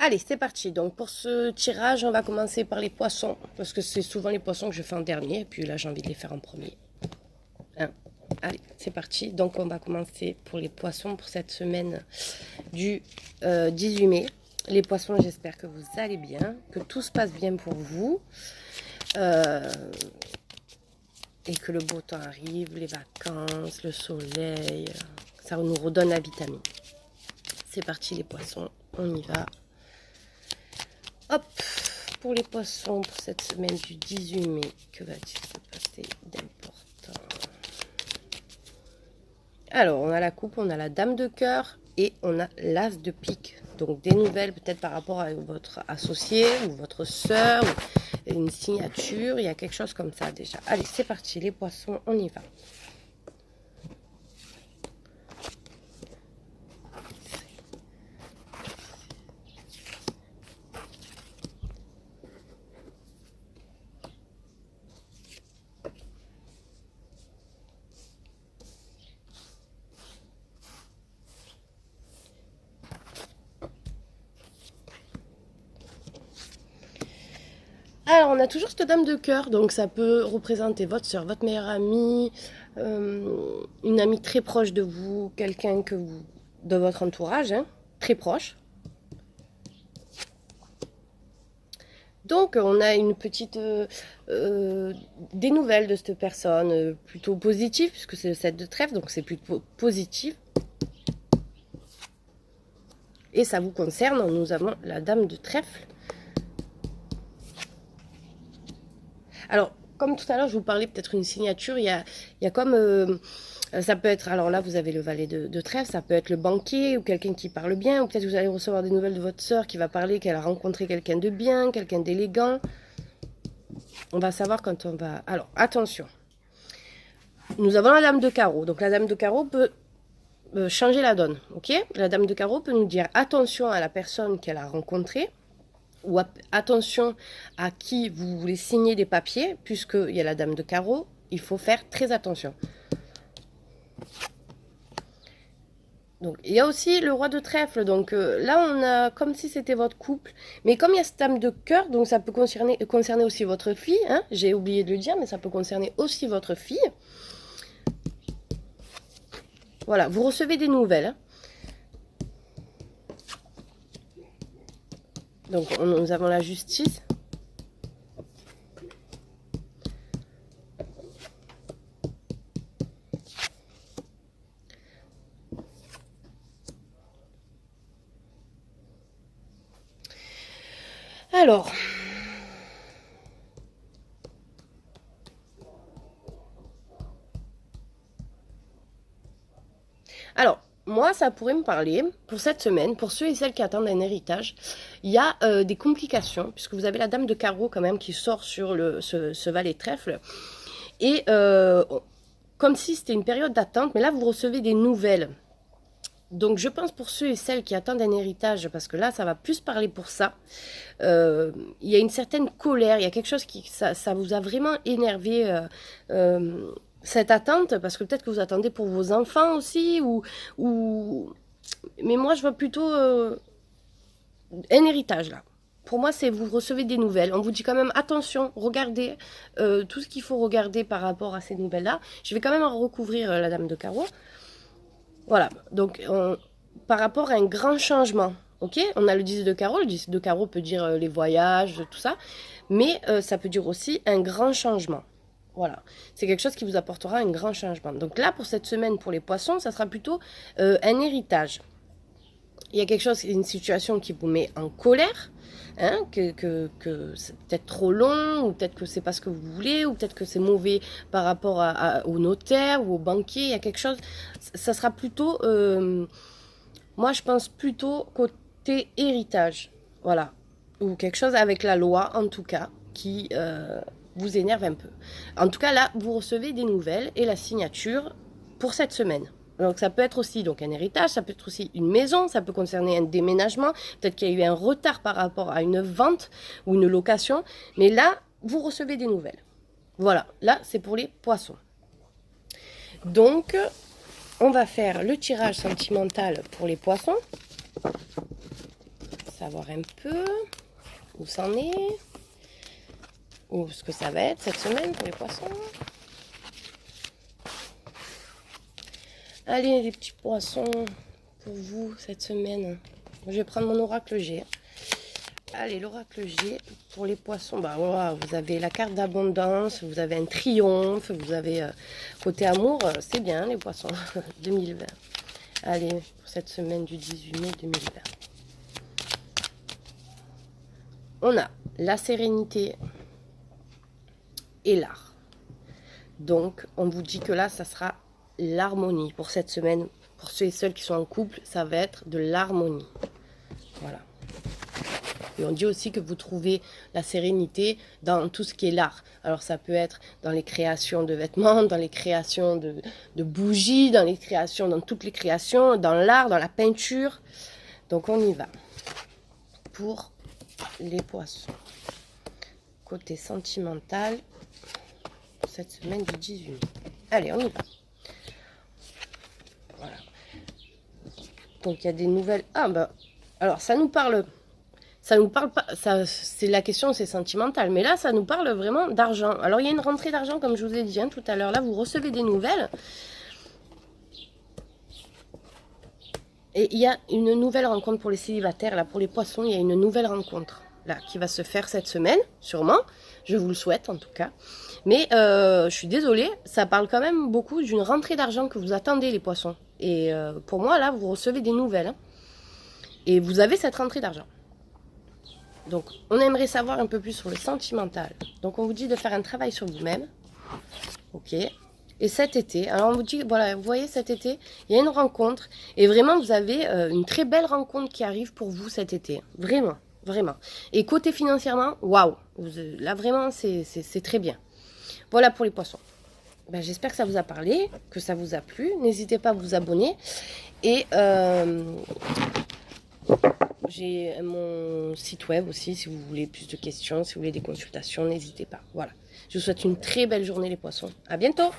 Allez, c'est parti. Donc pour ce tirage, on va commencer par les poissons, parce que c'est souvent les poissons que je fais en dernier, et puis là j'ai envie de les faire en premier. Hein. Allez, c'est parti. Donc on va commencer pour les poissons pour cette semaine du 18 mai. Les poissons, j'espère que vous allez bien, que tout se passe bien pour vous, et que le beau temps arrive, les vacances, le soleil, ça nous redonne la vitamine. C'est parti les poissons, on y va. Hop, pour les poissons, pour cette semaine du 18 mai, que va-t-il se passer d'important? Alors, on a la coupe, on a la dame de cœur et on a l'as de pique. Donc, des nouvelles peut-être par rapport à votre associé ou votre soeur, ou une signature, il y a quelque chose comme ça déjà. Allez, c'est parti, les poissons, on y va. Alors, on a toujours cette dame de cœur, donc ça peut représenter votre soeur, votre meilleure amie, une amie très proche de vous, quelqu'un que vous, de votre entourage, hein, très proche. Donc, on a une petite des nouvelles de cette personne, plutôt positive, puisque c'est le 7 de trèfle, donc c'est plutôt positif. Et ça vous concerne, nous avons la dame de trèfle. Alors, comme tout à l'heure, je vous parlais peut-être une signature, il y a comme... ça peut être, alors là, vous avez le valet de trèfle, ça peut être le banquier ou quelqu'un qui parle bien, ou peut-être vous allez recevoir des nouvelles de votre soeur qui va parler qu'elle a rencontré quelqu'un de bien, quelqu'un d'élégant. On va savoir quand on va... Alors, attention. Nous avons la dame de carreau. Donc, la dame de carreau peut changer la donne, ok? La dame de carreau peut nous dire attention à la personne qu'elle a rencontrée, ou attention à qui vous voulez signer des papiers, puisqu'il y a la dame de carreau, il faut faire très attention. Donc, il y a aussi le roi de trèfle, donc là on a comme si c'était votre couple, mais comme il y a cette dame de cœur, donc ça peut concerner aussi votre fille, hein, j'ai oublié de le dire, mais ça peut concerner aussi votre fille. Voilà, vous recevez des nouvelles. Hein. Donc nous avons la justice. Alors, moi, ça pourrait me parler, pour cette semaine, pour ceux et celles qui attendent un héritage, il y a des complications, puisque vous avez la dame de carreau quand même qui sort sur ce valet de trèfle. Et comme si c'était une période d'attente, mais là, vous recevez des nouvelles. Donc, je pense pour ceux et celles qui attendent un héritage, parce que là, ça va plus parler pour ça, il y a une certaine colère, il y a quelque chose qui, ça vous a vraiment énervé, cette attente, parce que peut-être que vous attendez pour vos enfants aussi, ou... mais moi, je vois plutôt un héritage, là. Pour moi, c'est vous recevez des nouvelles. On vous dit quand même, attention, regardez tout ce qu'il faut regarder par rapport à ces nouvelles-là. Je vais quand même en recouvrir la dame de carreau. Voilà, donc par rapport à un grand changement, ok? On a le 10 de carreau, le 10 de carreau peut dire les voyages, tout ça, mais ça peut dire aussi un grand changement. Voilà, c'est quelque chose qui vous apportera un grand changement. Donc là, pour cette semaine, pour les poissons, ça sera plutôt un héritage. Il y a quelque chose, une situation qui vous met en colère, hein, que c'est peut-être trop long, ou peut-être que c'est pas ce que vous voulez, ou peut-être que c'est mauvais par rapport au notaire ou au banquier. Il y a quelque chose, ça sera plutôt, moi je pense plutôt côté héritage, voilà, ou quelque chose avec la loi en tout cas, qui vous énerve un peu. En tout cas là, vous recevez des nouvelles et la signature pour cette semaine. Donc ça peut être aussi donc un héritage, ça peut être aussi une maison, ça peut concerner un déménagement, peut-être qu'il y a eu un retard par rapport à une vente ou une location, mais là, vous recevez des nouvelles. Voilà, là, c'est pour les poissons. Donc, on va faire le tirage sentimental pour les poissons. savoir un peu où c'en est, ou ce que ça va être cette semaine pour les poissons. Allez les petits poissons, pour vous cette semaine. Je vais prendre mon oracle G. Allez, l'oracle G pour les poissons. Bah voilà, vous avez la carte d'abondance, vous avez un triomphe, vous avez côté amour, c'est bien les poissons 2020. Allez, pour cette semaine du 18 mai 2020. On a la sérénité et l'art. Donc, on vous dit que là, ça sera l'harmonie pour cette semaine. Pour ceux et celles qui sont en couple, ça va être de l'harmonie. Voilà. Et on dit aussi que vous trouvez la sérénité dans tout ce qui est l'art. Alors ça peut être dans les créations de vêtements, dans les créations de bougies, dans toutes les créations, dans l'art, dans la peinture. Donc on y va. Pour les poissons. Côté sentimental, cette semaine du 18 mai. Allez, on y va. Voilà. Donc il y a des nouvelles... Ah bah, alors ça nous parle pas, c'est la question, c'est sentimental, mais là ça nous parle vraiment d'argent. Alors il y a une rentrée d'argent comme je vous ai dit tout à l'heure, là vous recevez des nouvelles. Et il y a une nouvelle rencontre pour les célibataires, là pour les poissons, il y a une nouvelle rencontre là qui va se faire cette semaine, sûrement. Je vous le souhaite en tout cas. Mais je suis désolée, ça parle quand même beaucoup d'une rentrée d'argent que vous attendez les poissons. Et pour moi là, vous recevez des nouvelles. Hein, et vous avez cette rentrée d'argent. Donc on aimerait savoir un peu plus sur le sentimental. Donc on vous dit de faire un travail sur vous-même. Ok. Et cet été, alors on vous dit, voilà, vous voyez cet été, il y a une rencontre. Et vraiment, vous avez une très belle rencontre qui arrive pour vous cet été. Vraiment, vraiment. Et côté financièrement, waouh. Là, vraiment, c'est très bien. Voilà pour les poissons. Ben, j'espère que ça vous a parlé, que ça vous a plu. N'hésitez pas à vous abonner. Et j'ai mon site web aussi, si vous voulez plus de questions, si vous voulez des consultations, n'hésitez pas. Voilà. Je vous souhaite une très belle journée les poissons. À bientôt!